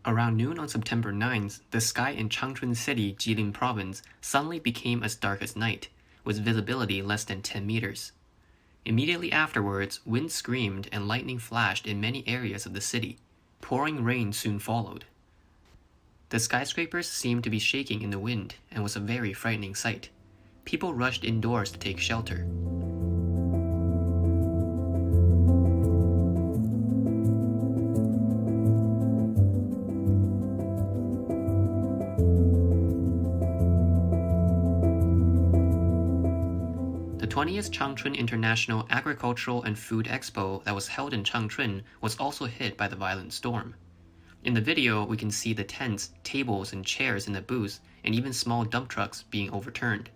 Around noon on September 9th, the sky in Changchun City Jillian Province suddenly became as dark as night, with visibility less than 10 meters. Immediately afterwards, wind screamed and lightning flashed in many areas of the city. Pouring rain soon followed. The skyscrapers seemed to be shaking in the wind and was a very frightening sight. People rushed indoors to take shelter. The 20th Changchun International Agricultural and Food Expo that was held in Changchun was also hit by the violent storm. In the video, we can see the tents, tables, and chairs in the booths, and even small dump trucks being overturned.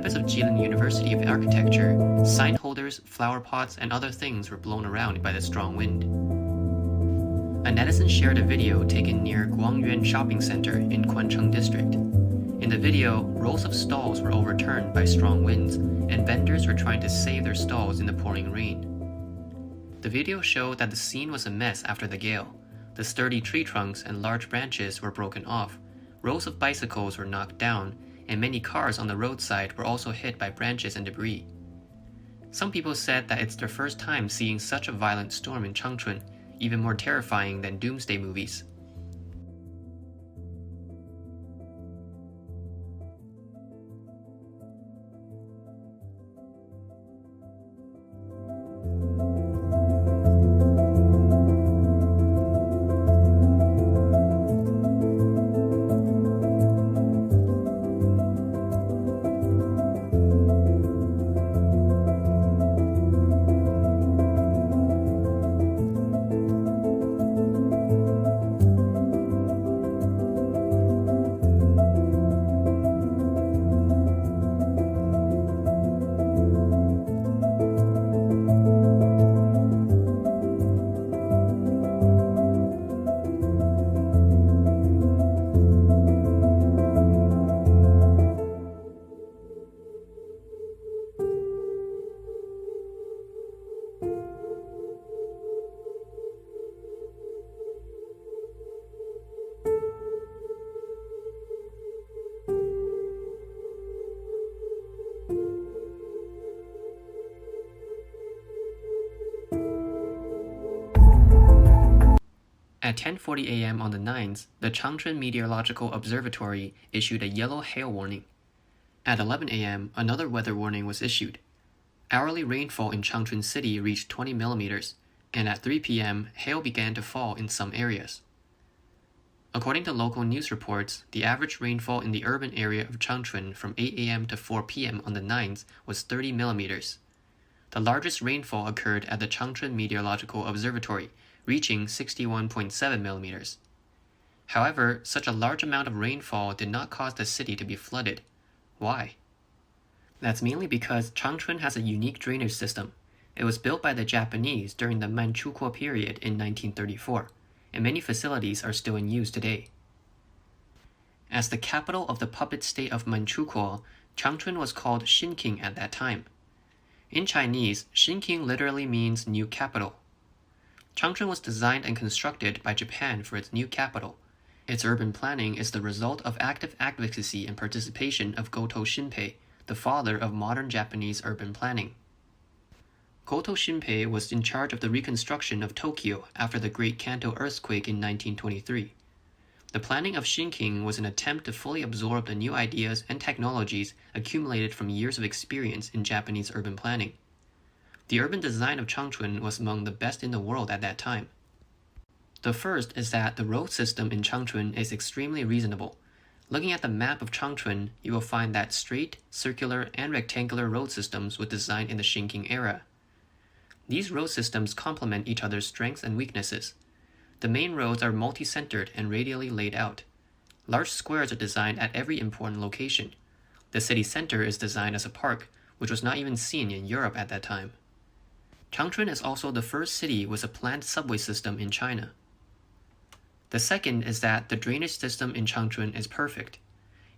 campus of Jilin University of Architecture, sign holders, flower pots, and other things were blown around by the strong wind. A netizen shared a video taken near Guangyuan Shopping Center in Chuanchun district. In the video, rows of stalls were overturned by strong winds, and vendors were trying to save their stalls in the pouring rain. The video showed that the scene was a mess after the gale. The sturdy tree trunks and large branches were broken off, rows of bicycles were knocked down, and many cars on the roadside were also hit by branches and debris. Some people said that it's their first time seeing such a violent storm in Changchun, even more terrifying than Doomsday Movies. At 10:40 a.m. on the 9th, the Changchun Meteorological Observatory issued a yellow hail warning. At 11 a.m., another weather warning was issued. Hourly rainfall in Changchun City reached 20 millimeters, and at 3 p.m., hail began to fall in some areas. According to local news reports, the average rainfall in the urban area of Changchun from 8 a.m. to 4 p.m. on the 9th was 30 millimeters. The largest rainfall occurred at the Changchun Meteorological Observatory, reaching 61.7 millimeters. However, such a large amount of rainfall did not cause the city to be flooded. Why? That's mainly because Changchun has a unique drainage system. It was built by the Japanese during the Manchukuo period in 1934, and many facilities are still in use today. As the capital of the puppet state of Manchukuo, Changchun was called Shinking at that time. In Chinese, Shinking literally means new capital. Changchun was designed and constructed by Japan for its new capital. Its urban planning is the result of active advocacy and participation of Goto Shinpei, the father of modern Japanese urban planning. Goto Shinpei was in charge of the reconstruction of Tokyo after the Great Kanto earthquake in 1923. The planning of Shinking was an attempt to fully absorb the new ideas and technologies accumulated from years of experience in Japanese urban planning. The urban design of Changchun was among the best in the world at that time. The first is that the road system in Changchun is extremely reasonable. Looking at the map of Changchun, you will find that straight, circular, and rectangular road systems were designed in the Shinking era. These road systems complement each other's strengths and weaknesses. The main roads are multi-centered and radially laid out. Large squares are designed at every important location. The city center is designed as a park, which was not even seen in Europe at that time. Changchun is also the first city with a planned subway system in China. The second is that the drainage system in Changchun is perfect.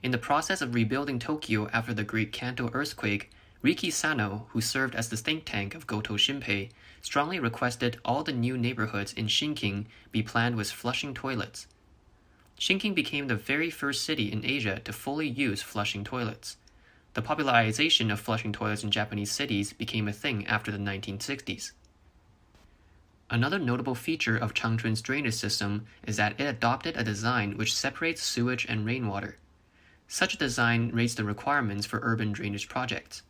In the process of rebuilding Tokyo after the Great Kanto earthquake, Riki Sano, who served as the think tank of Goto Shinpei, strongly requested all the new neighborhoods in Shinking be planned with flushing toilets. Shinking became the very first city in Asia to fully use flushing toilets. The popularization of flushing toilets in Japanese cities became a thing after the 1960s. Another notable feature of Changchun's drainage system is that it adopted a design which separates sewage and rainwater. Such a design raised the requirements for urban drainage projects.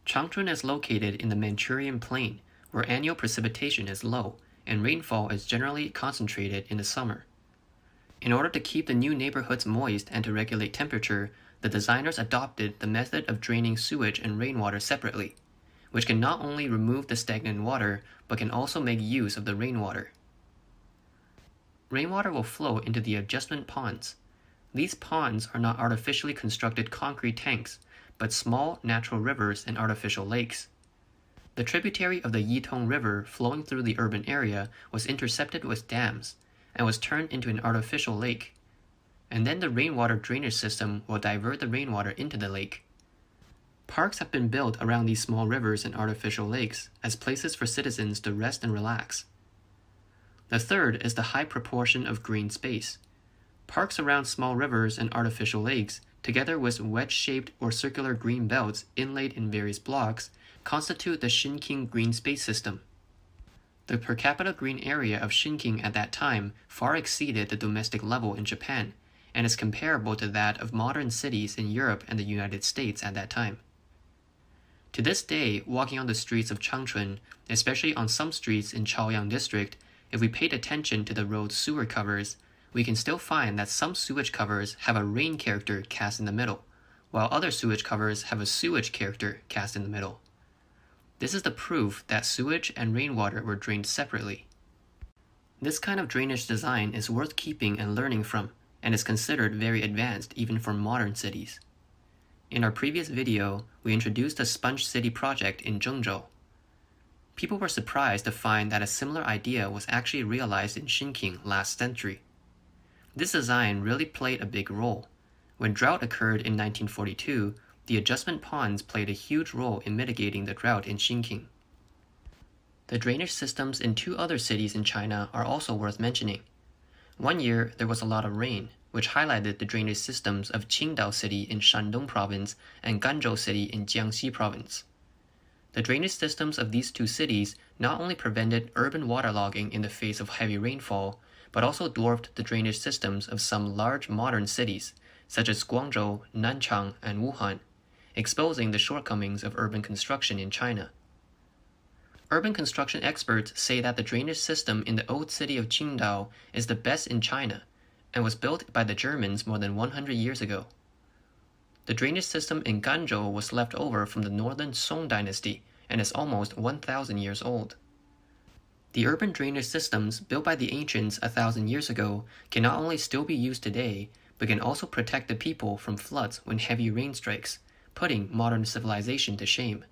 Changchun is located in the Manchurian Plain, where annual precipitation is low, and rainfall is generally concentrated in the summer. In order to keep the new neighborhoods moist and to regulate temperature, the designers adopted the method of draining sewage and rainwater separately, which can not only remove the stagnant water, but can also make use of the rainwater. Rainwater will flow into the adjustment ponds. These ponds are not artificially constructed concrete tanks, but small natural rivers and artificial lakes. The tributary of the Yitong River flowing through the urban area was intercepted with dams and was turned into an artificial lake. And then the rainwater drainage system will divert the rainwater into the lake. Parks have been built around these small rivers and artificial lakes as places for citizens to rest and relax. The third is the high proportion of green space. Parks around small rivers and artificial lakes, together with wedge-shaped or circular green belts inlaid in various blocks, constitute the Shinking green space system. The per capita green area of Shinking at that time far exceeded the domestic level in Japan, and is comparable to that of modern cities in Europe and the United States at that time. To this day, walking on the streets of Changchun, especially on some streets in Chaoyang district, if we paid attention to the road's sewer covers, we can still find that some sewage covers have a rain character cast in the middle, while other sewage covers have a sewage character cast in the middle. This is the proof that sewage and rainwater were drained separately. This kind of drainage design is worth keeping and learning from, and is considered very advanced even for modern cities. In our previous video, we introduced the Sponge City project in Zhengzhou. People were surprised to find that a similar idea was actually realized in Shinking last century. This design really played a big role. When drought occurred in 1942, the adjustment ponds played a huge role in mitigating the drought in Shinking. The drainage systems in 2 other cities in China are also worth mentioning. One year, there was a lot of rain, which highlighted the drainage systems of Qingdao City in Shandong Province and Ganzhou City in Jiangxi Province. The drainage systems of these 2 cities not only prevented urban waterlogging in the face of heavy rainfall, but also dwarfed the drainage systems of some large modern cities, such as Guangzhou, Nanchang, and Wuhan, exposing the shortcomings of urban construction in China. Urban construction experts say that the drainage system in the old city of Qingdao is the best in China, and was built by the Germans more than 100 years ago. The drainage system in Ganzhou was left over from the northern Song dynasty and is almost 1,000 years old. The urban drainage systems built by the ancients 1,000 years ago can not only still be used today, but can also protect the people from floods when heavy rain strikes, putting modern civilization to shame.